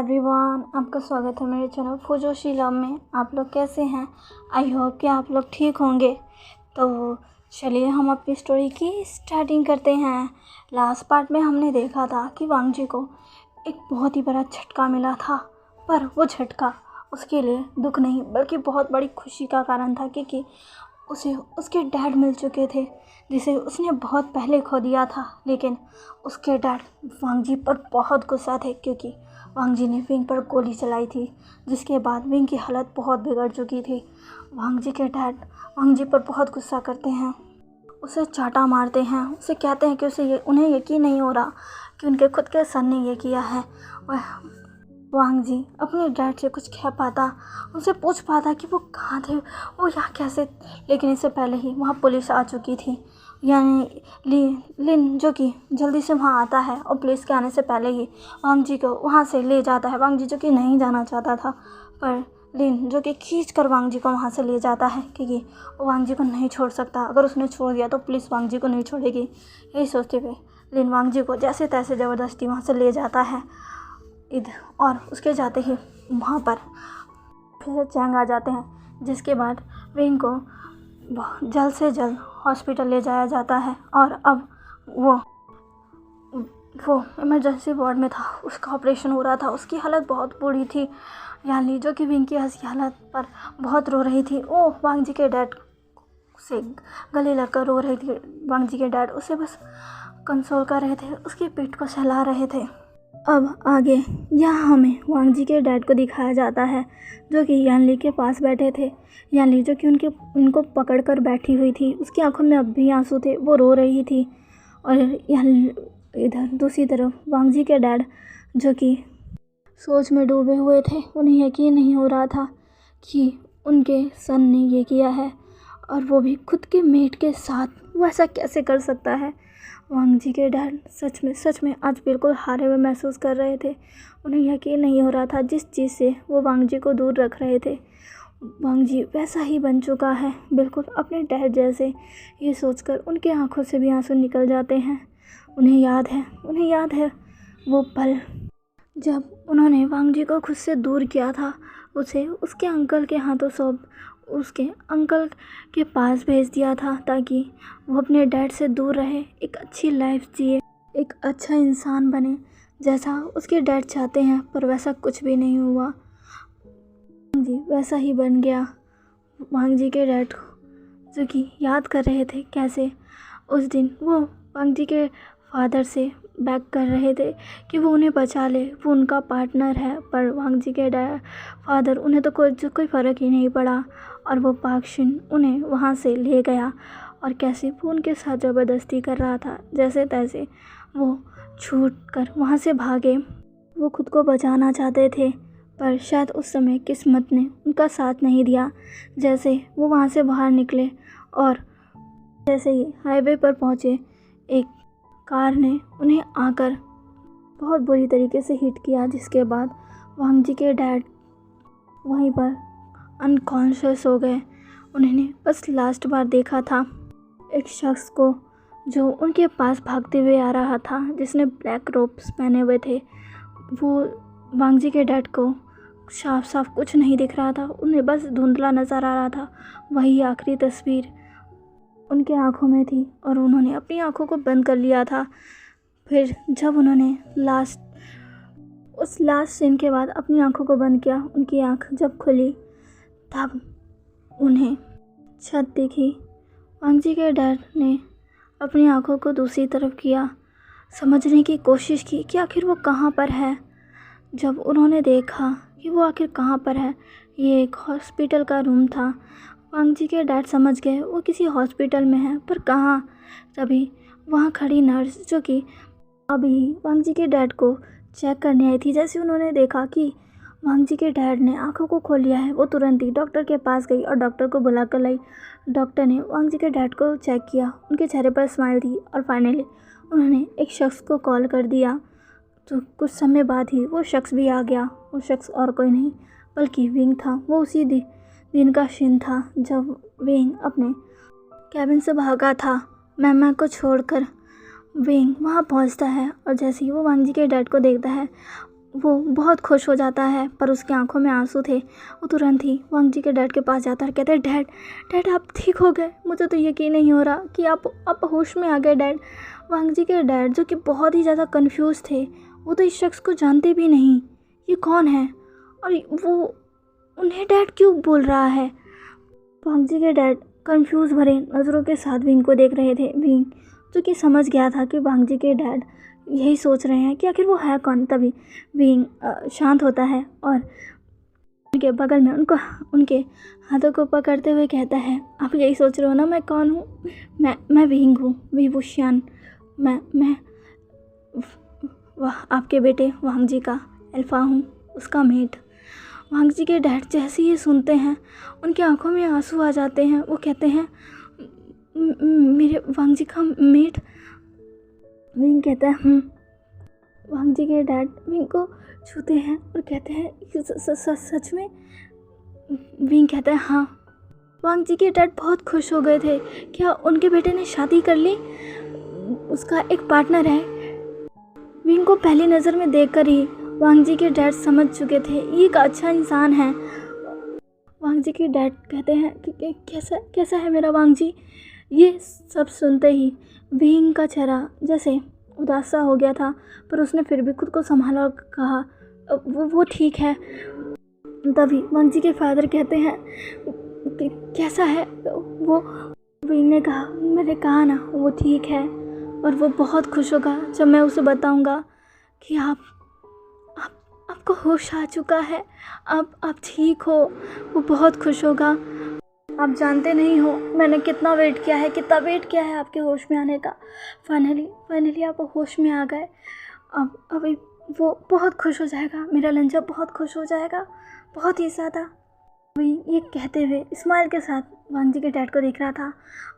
Everyone, आपका स्वागत है मेरे चैनल फुजोशी लव में। आप लोग कैसे हैं? आई होप कि आप लोग ठीक होंगे। तो चलिए हम अपनी स्टोरी की स्टार्टिंग करते हैं। लास्ट पार्ट में हमने देखा था कि वांग जी को एक बहुत ही बड़ा झटका मिला था, पर वो झटका उसके लिए दुख नहीं बल्कि बहुत बड़ी खुशी का कारण था, क्योंकि उसे उसके डैड मिल चुके थे जिसे उसने बहुत पहले खो दिया था। लेकिन उसके डैड वांग जी पर बहुत गुस्सा थे, क्योंकि वांग जी ने विंग पर गोली चलाई थी, जिसके बाद विंग की हालत बहुत बिगड़ चुकी थी। वांग जी के डैड वांग जी पर बहुत गुस्सा करते हैं, उसे चाटा मारते हैं, उसे कहते हैं कि उन्हें यकीन नहीं हो रहा कि उनके खुद के सन ने ये किया है। वह वांग जी अपने डैड से कुछ कह पाता, उनसे पूछ पाता कि वो कहाँ थे, वो यहाँ कैसे। लेकिन इससे पहले ही वहाँ पुलिस आ चुकी थी, यानी लिन जो कि जल्दी से वहाँ आता है और पुलिस के आने से पहले ही वांग जी को वहाँ से ले जाता है। वांग जी जो कि नहीं जाना चाहता था, पर लिन जो कि खींच कर वांग जी को वहाँ से ले जाता है, क्योंकि वो वांग जी को नहीं छोड़ सकता। अगर उसने छोड़ दिया तो पुलिस वांग जी को नहीं छोड़ेगी। यही सोचते हुए लिन वांग जी को जैसे तैसे ज़बरदस्ती वहाँ से ले जाता है इधर, और उसके जाते ही वहाँ पर फिर से चैंग आ जाते हैं, जिसके बाद विंग को जल्द से जल्द हॉस्पिटल ले जाया जाता है। और अब वो इमरजेंसी वार्ड में था, उसका ऑपरेशन हो रहा था। उसकी हालत बहुत बुरी थी, यानी जो कि विंग की ऐसी हालत पर बहुत रो रही थी। वो वांग जी के डैड से गले लगकर रो रही थी। वांग जी के डैड उसे बस कंसोल कर रहे थे, उसकी पीठ को सहला रहे थे। अब आगे यहाँ हमें वांग जी के डैड को दिखाया जाता है, जो कि यानली के पास बैठे थे। यानली जो कि उनको पकड़ कर बैठी हुई थी, उसकी आंखों में अब भी आंसू थे, वो रो रही थी। और इधर दूसरी तरफ वांग जी के डैड जो कि सोच में डूबे हुए थे, उन्हें यकीन नहीं हो रहा था कि उनके सन ने ये किया है, और वो भी खुद के मेट के साथ। वो ऐसा कैसे कर सकता है? वांग जी के डैड सच में आज बिल्कुल हारे हुए महसूस कर रहे थे। उन्हें यकीन नहीं हो रहा था जिस चीज़ से वो वांग जी को दूर रख रहे थे, वांग जी वैसा ही बन चुका है, बिल्कुल अपने डैड जैसे। ये सोचकर उनके आंखों से भी आंसू निकल जाते हैं। उन्हें याद है वो पल जब उन्होंने वांग जी को खुद से दूर किया था। उसे उसके अंकल के हाथों सौंप उसके अंकल के पास भेज दिया था, ताकि वो अपने डैड से दूर रहे, एक अच्छी लाइफ जिए, एक अच्छा इंसान बने जैसा उसके डैड चाहते हैं। पर वैसा कुछ भी नहीं हुआ, वांग जी वैसा ही बन गया। वांग जी के डैड जो कि याद कर रहे थे कैसे उस दिन वो वांग जी के फादर से बैक कर रहे थे कि वो उन्हें बचा ले, वो उनका पार्टनर है। पर वांग जी के फादर उन्हें तो कोई फ़र्क ही नहीं पड़ा, और वो पाक शिन उन्हें वहाँ से ले गया। और कैसे वो उनके साथ ज़बरदस्ती कर रहा था, जैसे तैसे वो छूट कर वहाँ से भागे। वो खुद को बचाना चाहते थे, पर शायद उस समय किस्मत ने उनका साथ नहीं दिया। जैसे वो वहाँ से बाहर निकले और जैसे ही हाईवे पर पहुँचे, एक कार ने उन्हें आकर बहुत बुरी तरीके से हिट किया, जिसके बाद वांग जी के डैड वहीं पर अनकॉन्शियस हो गए। उन्होंने बस लास्ट बार देखा था एक शख्स को जो उनके पास भागते हुए आ रहा था, जिसने ब्लैक रोब्स पहने हुए थे। वो वांग जी के डैड को साफ कुछ नहीं दिख रहा था, उन्हें बस धुंधला नज़र आ रहा था। वही आखिरी तस्वीर उनके आँखों में थी, और उन्होंने अपनी आँखों को बंद कर लिया था। फिर जब उन्होंने उस लास्ट सीन के बाद अपनी आँखों को बंद किया, उनकी आँख जब खुली तब उन्हें छत दिखी। वांग जी के डैड ने अपनी आँखों को दूसरी तरफ किया, समझने की कोशिश की कि आखिर वो कहाँ पर है। जब उन्होंने देखा कि वो आखिर कहाँ पर है, ये एक हॉस्पिटल का रूम था। वांग जी के डैड समझ गए वो किसी हॉस्पिटल में है, पर कहाँ। तभी वहाँ खड़ी नर्स जो कि अभी वांग जी के डैड को चेक करने आई थी, जैसे उन्होंने देखा कि वांग जी के डैड ने आंखों को खोल लिया है, वो तुरंत ही डॉक्टर के पास गई और डॉक्टर को बुला कर लाई। डॉक्टर ने वांग जी के डैड को चेक किया, उनके चेहरे पर स्माइल थी, और फाइनली उन्होंने एक शख्स को कॉल कर दिया। तो कुछ समय बाद ही वो शख्स भी आ गया। वो शख्स और कोई नहीं बल्कि विंग था। वो उसी दिन का सीन था जब विंग अपने कैबिन से भागा था। मैमा को छोड़कर विंग वहाँ पहुँचता है, और जैसे ही वो वांग जी के डैड को देखता है, वो बहुत खुश हो जाता है, पर उसकी आंखों में आंसू थे। वो तुरंत ही वांग जी के डैड के पास जाता है और कहता है, डैड डैड आप ठीक हो गए, मुझे तो यकीन नहीं हो रहा कि आप होश में आ गए डैड। वांग जी के डैड जो कि बहुत ही ज़्यादा कंफ्यूज थे, वो तो इस शख्स को जानते भी नहीं, ये कौन है और वो उन्हें डैड क्यों बोल रहा है। वांग जी के डैड कंफ्यूज भरे नज़रों के साथ विंग को देख रहे थे। विंग जो कि समझ गया था कि वांग जी के डैड यही सोच रहे हैं कि आखिर वो है कौन। तभी विंग शांत होता है और उनके बगल में उनके हाथों को पकड़ते हुए कहता है, आप यही सोच रहे हो ना मैं कौन हूँ? मैं विंग हूँ, वी बुशियान। मैं आपके बेटे वांग जी का अल्फा हूँ, उसका मेट। वांग जी के डैड जैसे ही सुनते हैं उनकी आंखों में आंसू आ जाते हैं। वो कहते हैं, मेरे वांग जी का मेट? विंग कहता है वांग जी के डैड विंग को छूते हैं और कहते हैं, सच में? विंग कहता है, हाँ। वांग जी के डैड बहुत खुश हो गए थे। क्या उनके बेटे ने शादी कर ली? उसका एक पार्टनर है। विंग को पहली नज़र में देखकर ही वांग जी के डैड समझ चुके थे ये एक अच्छा इंसान है। वांग जी के डैड कहते हैं कि कैसा है मेरा वांग जी? ये सब सुनते ही विंग का चेहरा जैसे उदास सा हो गया था, पर उसने फिर भी खुद को संभाला और कहा, वो ठीक है। तभी वांग जी के फादर कहते हैं कि कैसा है वो? विंग ने कहा, मैंने कहा ना वो ठीक है और वो बहुत खुश होगा जब मैं उसे बताऊंगा कि आपको होश आ चुका है, आप ठीक हो। वो बहुत खुश होगा। आप जानते नहीं हो मैंने कितना वेट किया है आपके होश में आने का। फाइनली आप होश में आ गए। अब अभी वो बहुत खुश हो जाएगा, मेरा लंजा बहुत खुश हो जाएगा, बहुत ही ज़्यादा। ये कहते हुए स्माइल के साथ वांग जी के डैड को देख रहा था।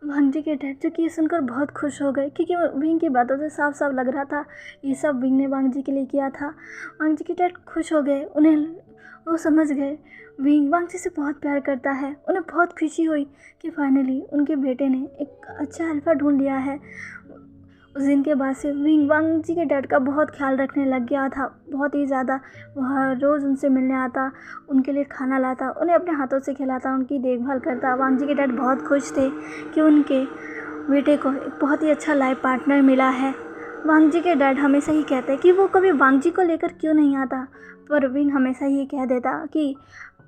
वांग जी के डैड जो कि ये सुनकर बहुत खुश हो गए, क्योंकि विंग की बातों से साफ साफ लग रहा था ये सब विंग ने वांग जी के लिए किया था। वांग जी के डैड खुश हो गए, वो समझ गए विंग वांग जी से बहुत प्यार करता है। उन्हें बहुत खुशी हुई कि फाइनली उनके बेटे ने एक अच्छा अल्फा ढूंढ लिया है। उस दिन के बाद से विंग वांग जी के डैड का बहुत ख्याल रखने लग गया था, बहुत ही ज़्यादा। वह रोज़ उनसे मिलने आता, उनके लिए खाना लाता, उन्हें अपने हाथों से खिलाता, उनकी देखभाल करता। वांग जी के डैड बहुत खुश थे कि उनके बेटे को एक बहुत ही अच्छा लाइफ पार्टनर मिला है। वांग जी के डैड हमेशा ही कहते कि वो कभी वांग जी को लेकर क्यों नहीं आता, पर विंग हमेशा ही कह देता कि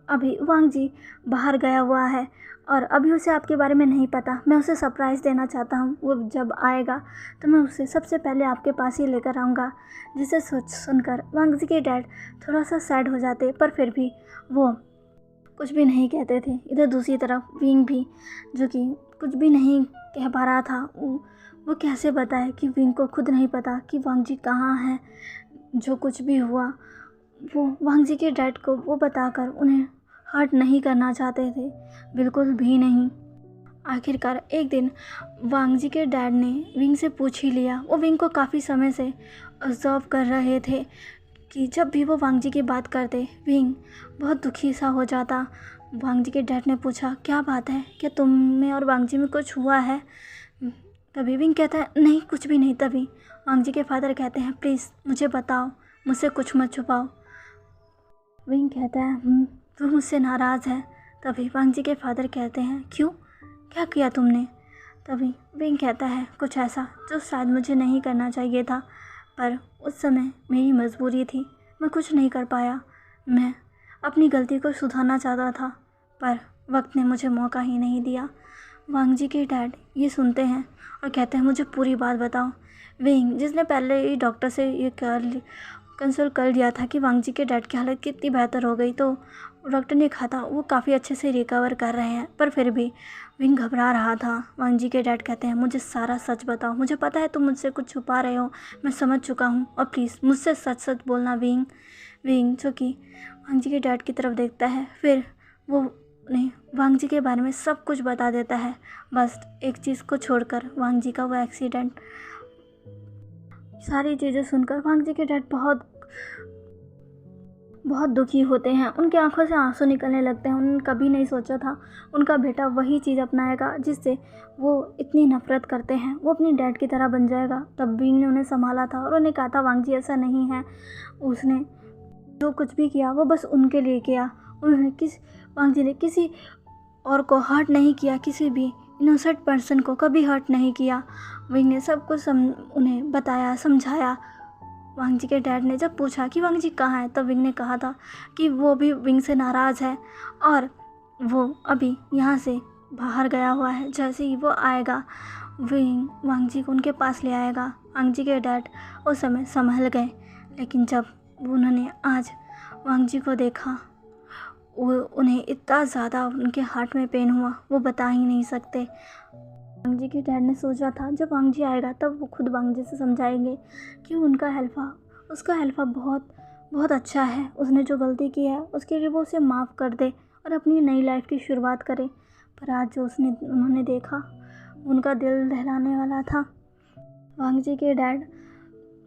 अभी वांग जी बाहर गया हुआ है और अभी उसे आपके बारे में नहीं पता। मैं उसे सरप्राइज़ देना चाहता हूँ। वो जब आएगा तो मैं उसे सबसे पहले आपके पास ही लेकर आऊँगा। जिसे सुनकर वांग जी के डैड थोड़ा सा सैड हो जाते, पर फिर भी वो कुछ भी नहीं कहते थे। इधर दूसरी तरफ विंग भी जो कि कुछ भी नहीं कह पा रहा था। वो कैसे बताए कि विंग को खुद नहीं पता कि वांग जी कहाँ हैं। जो कुछ भी हुआ वो वांग जी के डैड को वो बताकर उन्हें हर्ट नहीं करना चाहते थे, बिल्कुल भी नहीं। आखिरकार एक दिन वांग जी के डैड ने विंग से पूछ ही लिया। वो विंग को काफ़ी समय से ऑब्जर्व कर रहे थे कि जब भी वो वांग जी की बात करते विंग बहुत दुखी सा हो जाता। वांग जी के डैड ने पूछा, क्या बात है, क्या तुम में और वांग जी में कुछ हुआ है? तभी विंग कहता है, नहीं कुछ भी नहीं। तभी वांग जी के फादर कहते हैं, प्लीज़ मुझे बताओ, मुझसे कुछ मत छुपाओ। विंग कहता है, वो मुझसे नाराज़ है। तभी वांग जी के फादर कहते हैं, क्यों, क्या किया तुमने? तभी विंग कहता है, कुछ ऐसा जो शायद मुझे नहीं करना चाहिए था, पर उस समय मेरी मजबूरी थी, मैं कुछ नहीं कर पाया। मैं अपनी गलती को सुधारना चाहता था, पर वक्त ने मुझे मौका ही नहीं दिया। वांग जी के डैड ये सुनते हैं और कहते हैं, मुझे पूरी बात बताओ। विंग जिसने पहले ही डॉक्टर से ये कंसल्ट कर लिया था कि वांग जी के डैड की हालत कितनी बेहतर हो गई, तो डॉक्टर ने कहा था वो काफ़ी अच्छे से रिकवर कर रहे हैं, पर फिर भी विंग घबरा रहा था। वांग जी के डैड कहते हैं, मुझे सारा सच बताओ, मुझे पता है तुम मुझसे कुछ छुपा रहे हो, मैं समझ चुका हूँ, और प्लीज़ मुझसे सच सच बोलना विंग। विंग जो कि वांग जी के डैड की तरफ देखता है, फिर वो उन्हें वांग जी के बारे में सब कुछ बता देता है, बस एक चीज़ को छोड़कर, वांग जी का वो एक्सीडेंट। सारी चीज़ें सुनकर वांग जी के डैड बहुत दुखी होते हैं। उनकी आंखों से आंसू निकलने लगते हैं। उन्होंने कभी नहीं सोचा था उनका बेटा वही चीज़ अपनाएगा जिससे वो इतनी नफरत करते हैं, वो अपनी डैड की तरह बन जाएगा। तब विंग ने उन्हें संभाला था और उन्हें कहा था, वांग जी ऐसा नहीं है। उसने जो कुछ भी किया वो बस उनके लिए किया। उन्होंने वांग जी ने किसी और को हर्ट नहीं किया, किसी भी इनोसेंट पर्सन को कभी हर्ट नहीं किया। विंग ने सब कुछ उन्हें बताया, समझाया। वांग जी के डैड ने जब पूछा कि वांग जी कहाँ है, तब विंग ने कहा था कि वो भी विंग से नाराज़ है और वो अभी यहाँ से बाहर गया हुआ है। जैसे ही वो आएगा विंग वांग जी को उनके पास ले आएगा। वांग जी के डैड उस समय संभल गए, लेकिन जब उन्होंने आज वांग जी को देखा उन्हें इतना ज़्यादा उनके हार्ट में पेन हुआ, वो बता ही नहीं सकते। वांग जी के डैड ने सोचा था जब वांग जी आएगा तब वो खुद वांग जी से समझाएंगे कि उसका हेल्फा बहुत बहुत अच्छा है, उसने जो गलती की है उसके लिए वो उसे माफ़ कर दे और अपनी नई लाइफ की शुरुआत करे। पर आज जो उन्होंने देखा उनका दिल दहलाने वाला था। वांग जी के डैड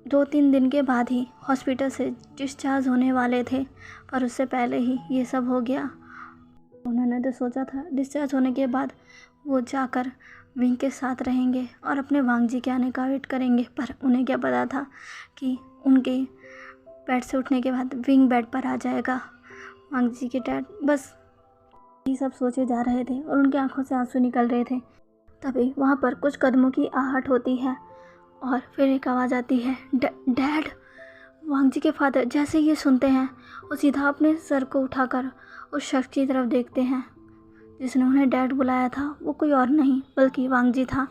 2-3 दिन के बाद ही हॉस्पिटल से डिस्चार्ज होने वाले थे, पर उससे पहले ही ये सब हो गया। उन्होंने तो सोचा था डिस्चार्ज होने के बाद वो जाकर विंग के साथ रहेंगे और अपने वांग जी के आने का वेट करेंगे, पर उन्हें क्या पता था कि उनके बेड से उठने के बाद विंग बेड पर आ जाएगा। वांग जी के डैड बस ये सब सोचे जा रहे थे और उनकी आंखों से आंसू निकल रहे थे। तभी वहाँ पर कुछ कदमों की आहट होती है और फिर एक आवाज़ आती है, डैड। वांग जी के फादर जैसे ये सुनते हैं वो सीधा अपने सर को उठाकर उस शख्स की तरफ देखते हैं जिसने उन्हें डैड बुलाया था। वो कोई और नहीं बल्कि वांग जी था।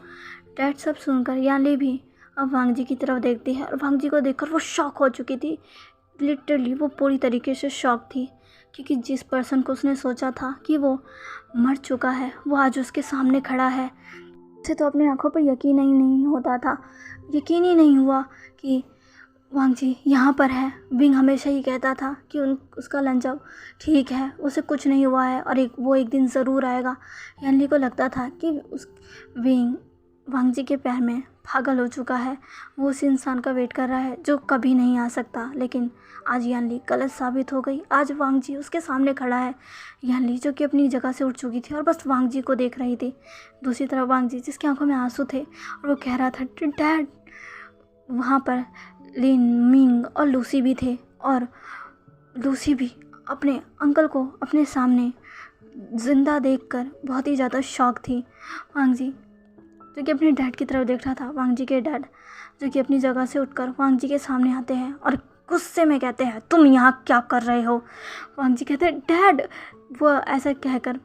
डैड सब सुनकर याली भी अब वांग जी की तरफ देखती है और वांग जी को देखकर वो शॉक हो चुकी थी। लिटरली वो पूरी तरीके से शॉक थी, क्योंकि जिस पर्सन को उसने सोचा था कि वो मर चुका है वो आज उसके सामने खड़ा है। उसे तो अपनी आंखों पर यकीन ही नहीं होता था, यकीन ही नहीं हुआ कि वांग जी यहाँ पर है। विंग हमेशा ही कहता था कि उसका लंचअप ठीक है, उसे कुछ नहीं हुआ है और वो एक दिन ज़रूर आएगा। यानली को लगता था कि विंग वांग जी के प्यार में पागल हो चुका है, वो उस इंसान का वेट कर रहा है जो कभी नहीं आ सकता। लेकिन आज यानली गलत साबित हो गई। आज वांग जी उसके सामने खड़ा है। यानली जो कि अपनी जगह से उठ चुकी थी और बस वांग जी को देख रही थी। दूसरी तरफ वांग जी जिसकी आंखों में आंसू थे और वो कह रहा था डैड। वहाँ पर लिन, मिंग और लूसी भी थे और लूसी भी अपने अंकल को अपने सामने ज़िंदा देखकर बहुत ही ज़्यादा शॉक थी। वांग जी जो कि अपने डैड की तरफ देख रहा था, वांग जी के डैड जो कि अपनी जगह से उठकर वांग जी के सामने आते हैं और गुस्से में कहते हैं, तुम यहाँ क्या कर रहे हो। वांग जी कहते हैं डैड। वो ऐसा कहकर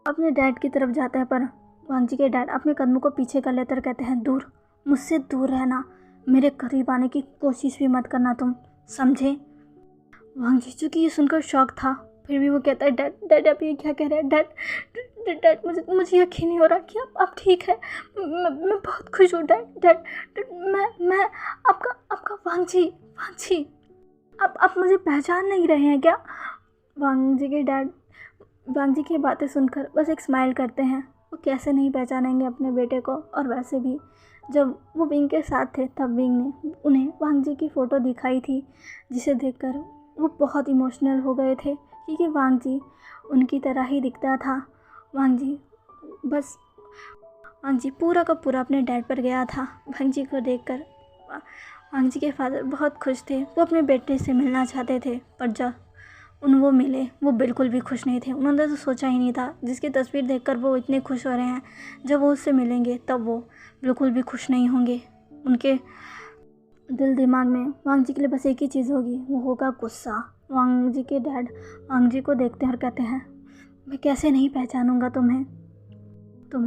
अपने डैड की तरफ जाता है, पर वांग जी के डैड अपने कदमों को पीछे कर लेते और कहते हैं, दूर, मुझसे दूर रहना, मेरे करीब आने की कोशिश भी मत करना, तुम समझे। वांग जी चूँकि ये सुनकर शौक था, फिर भी वो कहता है डैड आप ये क्या कह रहे हैं डैड मुझे यकीन नहीं हो रहा कि आप ठीक है। मैं बहुत खुश हूँ डैड मैं आपका वांग जी आप मुझे पहचान नहीं रहे हैं क्या। वांग जी के डैड वांग जी की बातें सुनकर बस एक स्माइल करते हैं। वो कैसे नहीं पहचानेंगे अपने बेटे को। और वैसे भी जब वो विंग के साथ थे तब विंग ने उन्हें वांग जी की फ़ोटो दिखाई थी, जिसे देखकर वो बहुत इमोशनल हो गए थे, क्योंकि वांग जी उनकी तरह ही दिखता था। वांग जी पूरा का पूरा अपने डैड पर गया था। वांग जी को देखकर वांग जी के फादर बहुत खुश थे। वो अपने बेटे से मिलना चाहते थे, पर जब वो मिले वो बिल्कुल भी खुश नहीं थे। उन्होंने तो सोचा ही नहीं था, जिसकी तस्वीर देखकर वो इतने खुश हो रहे हैं, जब वो उससे मिलेंगे तब वो बिल्कुल भी खुश नहीं होंगे। उनके दिल दिमाग में वांग जी के लिए बस एक ही चीज़ होगी, वो होगा गुस्सा। वांग जी के डैड वांग जी को देखते हैं और कहते हैं, मैं कैसे नहीं पहचानूंगा तुम्हें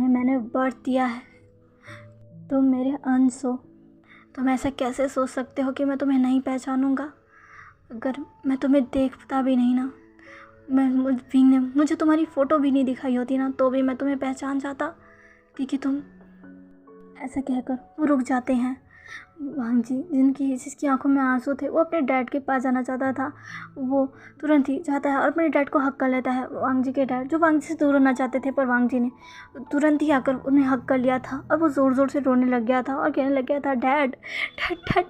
मैंने बर्थ दिया है, तुम मेरे अंश हो। तुम ऐसा कैसे सोच सकते हो कि मैं तुम्हें नहीं पहचानूंगा। अगर मैं तुम्हें देखता भी नहीं ना, विंग ने मुझे तुम्हारी फ़ोटो भी नहीं दिखाई होती ना, तो भी मैं तुम्हें पहचान जाता, क्योंकि तुम। ऐसा कहकर वो रुक जाते हैं। वांग जी जिसकी आंखों में आंसू थे, वो अपने डैड के पास जाना चाहता था। वो तुरंत ही जाता है और अपने डैड को हक कर लेता है। वांग जी के डैड जो वांग जी से दूर होना चाहते थे, पर वांग जी ने तुरंत ही आकर उन्हें हक कर लिया था और वो ज़ोर ज़ोर से रोने लग गया था और कहने लग गया था, डैड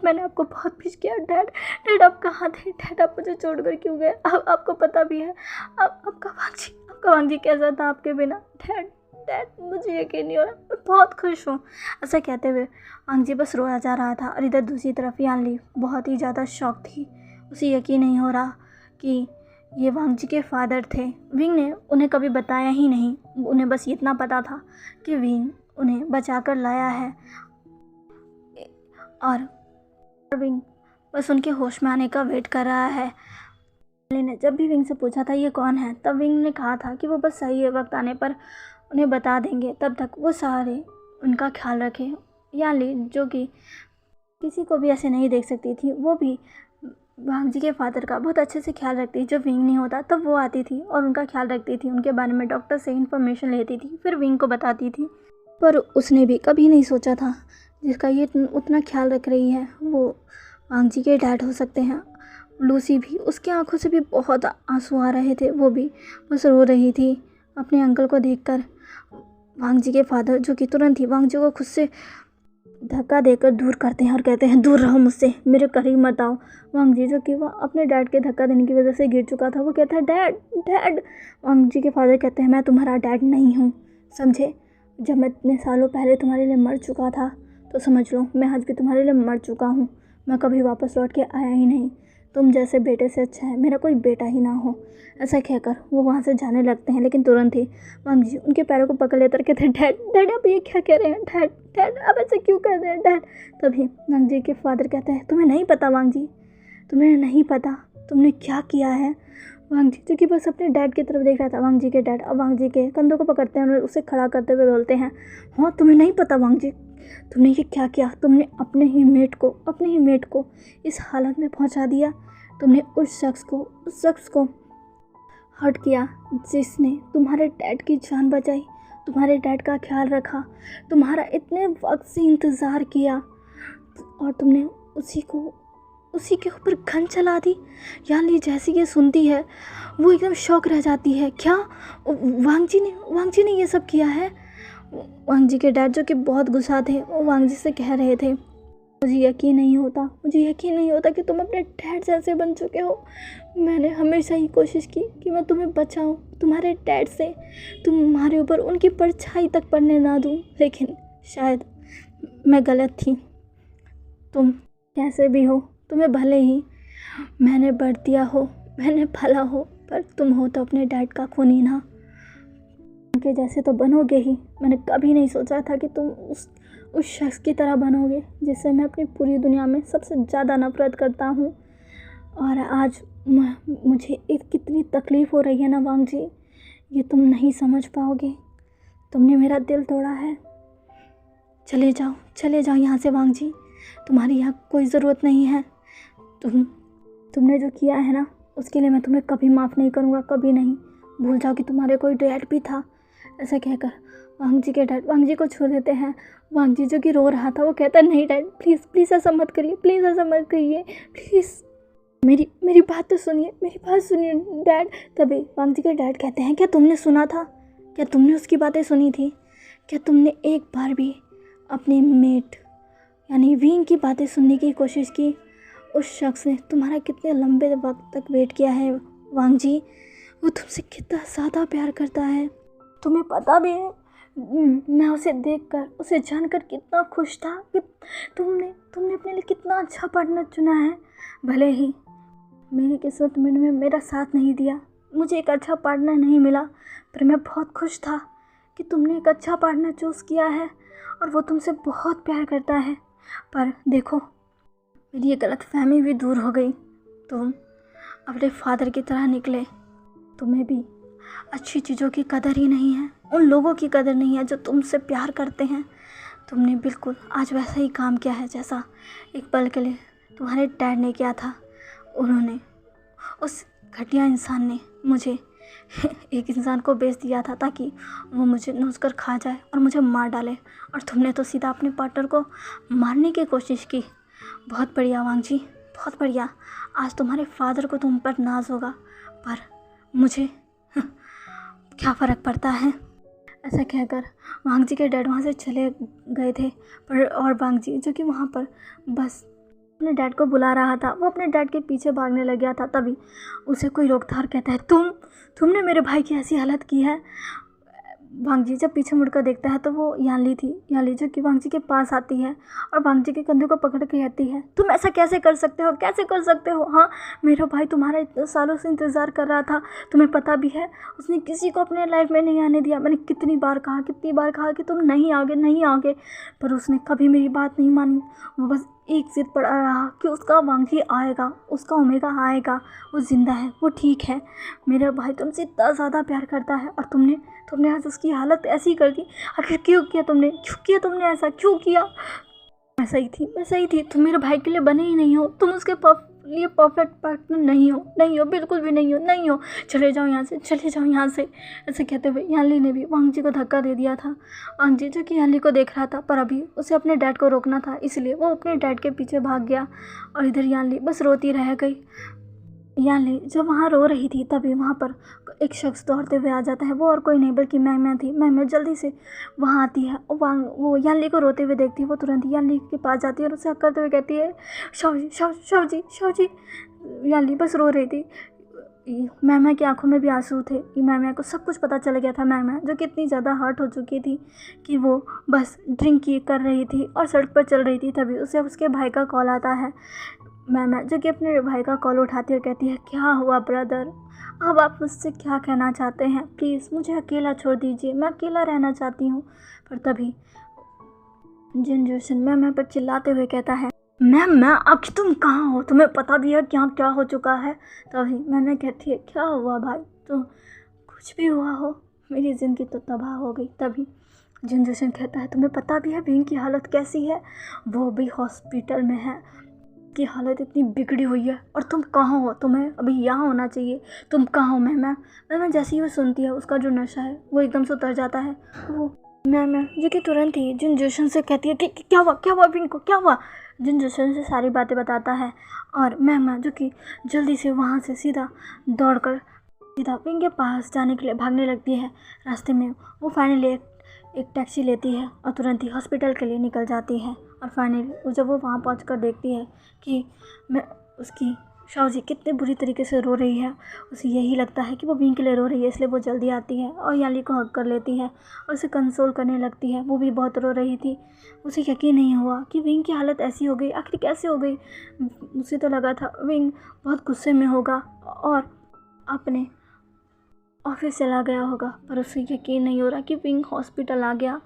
मैंने आपको बहुत मिस किया। डैड आप कहाँ थे। डैड आप मुझे छोड़कर क्यों गए। आपको पता भी है आपका वांग जी कैसा था आपके बिना। डैड मुझे यकीन नहीं हो रहा, मैं बहुत खुश हूँ। ऐसा कहते हुए वांग जी बस रोया जा रहा था और इधर दूसरी तरफ यानली बहुत ही ज़्यादा शॉक थी। उसे यकीन नहीं हो रहा कि ये वांग जी के फादर थे। विंग ने उन्हें कभी बताया ही नहीं, उन्हें बस इतना पता था कि विंग उन्हें बचाकर लाया है और विंग बस उनके होश में आने का वेट कर रहा है। ने जब भी विंग से पूछा था ये कौन है, तब विंग ने कहा था कि वो बस सही वक्त आने पर उन्हें बता देंगे, तब तक वो सारे उनका ख्याल रखें। याली जो कि किसी को भी ऐसे नहीं देख सकती थी, वो भी वांग जी के फादर का बहुत अच्छे से ख्याल रखती थी। जब विंग नहीं होता तब वो आती थी और उनका ख्याल रखती थी, उनके बारे में डॉक्टर से इन्फॉर्मेशन लेती थी, फिर विंग को बताती थी। पर उसने भी कभी नहीं सोचा था जिसका ये उतना ख्याल रख रही है वो वांग जी के डैड हो सकते हैं। लूसी भी, उसकी आंखों से भी बहुत आंसू आ रहे थे, वो भी बस रो रही थी अपने अंकल को देखकर। वांग जी के फादर जो कि तुरंत ही वांग जी को खुद से धक्का देकर दूर करते हैं और कहते हैं दूर रहो मुझसे, मेरे करीब मत आओ। वांग जी जो कि वह अपने डैड के धक्का देने की वजह से गिर चुका था, वो कहता है डैड डैड। वांग जी के फादर कहते हैं मैं तुम्हारा डैड नहीं हूँ, समझे। जब मैं इतने सालों पहले तुम्हारे लिए मर चुका था तो समझ लो मैं आज भी तुम्हारे लिए मर चुका हूँ। मैं कभी वापस लौट के आया ही नहीं। तुम जैसे बेटे से अच्छा है मेरा कोई बेटा ही ना हो। ऐसा कहकर वो वहाँ से जाने लगते हैं, लेकिन तुरंत ही वांग जी उनके पैरों को पकड़ लेते और कहते हैं डैड डैड आप ये क्या कह रहे हैं, डैड डैड आप ऐसे क्यों कर रहे हैं डैड। तभी वांग जी के फादर कहते हैं तुम्हें नहीं पता वांग जी, तुम्हें नहीं पता तुमने क्या किया है। वांग जी जो कि बस अपने डैड की तरफ देख रहा था, वांग जी के डैड अब वांग जी के कंधों को पकड़ते हैं और उसे खड़ा करते हुए बोलते हैं हाँ तुम्हें नहीं पता वांग जी, तुमने ये क्या किया। तुमने अपने ही मेट को इस हालत में पहुंचा दिया। तुमने उस शख्स को हर्ट किया जिसने तुम्हारे डैड की जान बचाई, तुम्हारे डैड का ख्याल रखा, तुम्हारा इतने वक्त से इंतज़ार किया और तुमने उसी के ऊपर गन चला दी। यानी जैसी ये सुनती है वो एकदम शॉक रह जाती है। क्या वांग जी ने ये सब किया है। वांग जी के डैड जो कि बहुत गुस्सा थे वो वांग जी से कह रहे थे मुझे यकीन नहीं होता कि तुम अपने डैड जैसे बन चुके हो। मैंने हमेशा ही कोशिश की कि मैं तुम्हें बचाऊं तुम्हारे डैड से, तुम्हारे ऊपर उनकी परछाई तक पड़ने ना दूं, लेकिन शायद मैं गलत थी। तुम कैसे भी हो, तुम्हें भले ही मैंने बढ़ दिया हो, मैंने भला हो, पर तुम हो तो अपने डैड का खूनी ना, उनके जैसे तो बनोगे ही। मैंने कभी नहीं सोचा था कि तुम उस शख्स की तरह बनोगे जिससे मैं अपनी पूरी दुनिया में सबसे ज़्यादा नफरत करता हूँ। और आज मुझे कितनी तकलीफ़ हो रही है ना वांग जी, ये तुम नहीं समझ पाओगे। तुमने मेरा दिल तोड़ा है। चले जाओ यहाँ से वांग जी, तुम्हारी यहाँ कोई ज़रूरत नहीं है। तुमने जो किया है ना उसके लिए मैं तुम्हें कभी माफ़ नहीं करूँगा, कभी नहीं। भूल जाओ कि तुम्हारे कोई डैड भी था। ऐसा कहकर वांग जी के डैड वांग जी को छोड़ देते हैं। वांग जी जो कि रो रहा था वो कहता है नहीं डैड प्लीज़ ऐसा मत करिए, प्लीज़ मेरी बात तो सुनिए डैड। तभी वांग जी के डैड कहते हैं क्या तुमने सुना था, क्या तुमने उसकी बातें सुनी थी, क्या तुमने एक बार भी अपने मेट यानी विंग की बातें सुनने की कोशिश की। उस शख्स ने तुम्हारा कितने लंबे वक्त तक वेट किया है वांग जी, वो तुमसे कितना ज़्यादा प्यार करता है, तुम्हें पता भी है। मैं उसे देखकर उसे जानकर कितना खुश था कि तुमने अपने लिए कितना अच्छा पार्टनर चुना है। भले ही मेरी किस्मत में मेरा साथ नहीं दिया, मुझे एक अच्छा पार्टनर नहीं मिला, पर मैं बहुत खुश था कि तुमने एक अच्छा पार्टनर चूज़ किया है और वो तुमसे बहुत प्यार करता है। पर देखो मेरी ये गलतफहमी भी दूर हो गई, तुम अपने फादर की तरह निकले। तुम्हें भी अच्छी चीज़ों की कदर ही नहीं है, उन लोगों की कदर नहीं है जो तुमसे प्यार करते हैं। तुमने बिल्कुल आज वैसा ही काम किया है जैसा एक पल के लिए तुम्हारे डैड ने किया था। उन्होंने उस घटिया इंसान ने मुझे एक इंसान को बेच दिया था ताकि वो मुझे नोच कर खा जाए और मुझे मार डाले, और तुमने तो सीधा अपने पार्टनर को मारने की कोशिश की। बहुत बढ़िया वांग जी, बहुत बढ़िया। आज तुम्हारे फादर को तुम पर नाज होगा, पर मुझे क्या फ़र्क पड़ता है। ऐसा कहकर वांग जी के डैड वहाँ से चले गए थे। पर और वांग जी जो कि वहाँ पर बस अपने डैड को बुला रहा था, वो अपने डैड के पीछे भागने लग गया था। तभी उसे कोई रोकता और कहता है तुमने मेरे भाई की ऐसी हालत की है। वांग जी जब पीछे मुड़कर देखता है तो वो यानली थी। यानली जो कि वांग जी के पास आती है और वांग जी के कंधे को पकड़ के कहती है, तुम ऐसा कैसे कर सकते हो, कैसे कर सकते हो? हाँ, मेरा भाई तुम्हारा इतने सालों से इंतज़ार कर रहा था, तुम्हें पता भी है उसने किसी को अपने लाइफ में नहीं आने दिया। मैंने कितनी बार कहा कि तुम नहीं आओगे, नहीं आओगे, पर उसने कभी मेरी बात नहीं मानी। वो बस एक जिद पड़ा रहा कि उसका वांग जी आएगा, उसका ओमेगा आएगा, वो ज़िंदा है, वो ठीक है। मेरा भाई तुमसे इतना ज़्यादा प्यार करता है और तुमने आज उसकी हालत ऐसी कर दी। आखिर क्यों किया तुमने ऐसा क्यों किया? मैं सही थी। तुम मेरे भाई के लिए बने ही नहीं हो, तुम उसके लिए परफेक्ट पार्टनर नहीं हो, बिल्कुल भी नहीं हो। चले जाओ यहाँ से। ऐसे कहते हुए यानली ने भी वांग जी को धक्का दे दिया था। वांग जी जो कि यानली को देख रहा था, पर अभी उसे अपने डैड को रोकना था, इसलिए वो अपने डैड के पीछे भाग गया और इधर यानली बस रोती रह गई। यानली जब वहाँ रो रही थी तभी वहाँ पर एक शख्स दौड़ते हुए आ जाता है। वो और कोई नहीं बल्कि मैम थी। मैम जल्दी से वहाँ आती है और वो यानली को रोते हुए देखती है। वो तुरंत यानली के पास जाती है और उसे हक करते हुए कहती है, शव जी। यानली बस रो रही थी। मैम की आंखों में भी आंसू थे। मैम को सब कुछ पता चल गया था। मैम जो कि इतनी ज़्यादा हर्ट हो चुकी थी कि वो बस ड्रिंक कर रही थी और सड़क पर चल रही थी। तभी उसे उसके भाई का कॉल आता है। मैम जो कि अपने भाई का कॉल उठाती है और कहती है, क्या हुआ ब्रदर, अब आप मुझसे क्या कहना चाहते हैं? प्लीज़ मुझे अकेला छोड़ दीजिए, मैं अकेला रहना चाहती हूँ। पर तभी जिन जोशन मैम पर चिल्लाते हुए कहता है, मैम आखिर तुम कहाँ हो? तुम्हें पता भी है क्या हो चुका है? तभी मैम कहती है, क्या हुआ भाई? तो कुछ भी हुआ हो, मेरी ज़िंदगी तो तबाह हो गई। तभी जिन जोशन कहता है, तुम्हें पता भी है विंग की हालत कैसी है? वो भी हॉस्पिटल में है, की हालत इतनी बिगड़ी हुई है और तुम कहाँ हो? तुम्हें अभी यहाँ होना चाहिए, तुम कहाँ हो? मैम जैसे ही वो सुनती है उसका जो नशा है वो एकदम से उतर जाता है। वो मैम जो कि तुरंत ही जिन जोशन से कहती है कि क्या हुआ विंग को, क्या हुआ? जिन जोशन से सारी बातें बताता है और मैम जो कि जल्दी से वहाँ से सीधा विंग के पास जाने के लिए भागने लगती है। रास्ते में वो फाइनली एक टैक्सी लेती है और तुरंत ही हॉस्पिटल के लिए निकल जाती है। और फाइनली जब वो वहाँ पहुँचकर देखती है कि उसकी शाओजी कितने बुरी तरीके से रो रही है, उसे यही लगता है कि वो विंग के लिए रो रही है, इसलिए वो जल्दी आती है और यानली को हग कर लेती है और उसे कंसोल करने लगती है। वो भी बहुत रो रही थी। उसे यकीन नहीं हुआ कि विंग की हालत ऐसी हो गई, आखिर कैसे हो गई। उसे तो लगा था विंग बहुत गुस्से में होगा और अपने ऑफिस चला गया होगा, पर उसे यकीन नहीं हो रहा कि विंग हॉस्पिटल आ गया।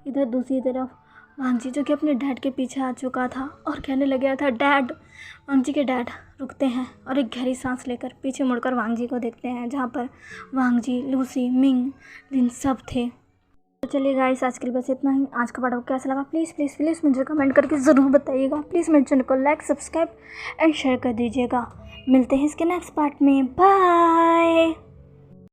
इधर दूसरी तरफ वांग जी जो कि अपने डैड के पीछे आ चुका था और कहने लग गया था, डैड। वांग जी के डैड रुकते हैं और एक गहरी सांस लेकर पीछे मुड़कर वांग जी को देखते हैं, जहाँ पर वांग जी, लूसी, मिंग, लिन सब थे। तो चलिए गाइस, आज के लिए बस इतना ही। आज का पार्ट आपको कैसा लगा प्लीज़ मुझे कमेंट करके ज़रूर बताइएगा। प्लीज़ मेरे चैनल को लाइक, सब्सक्राइब एंड शेयर कर दीजिएगा। मिलते हैं इसके नेक्स्ट पार्ट में। बाय।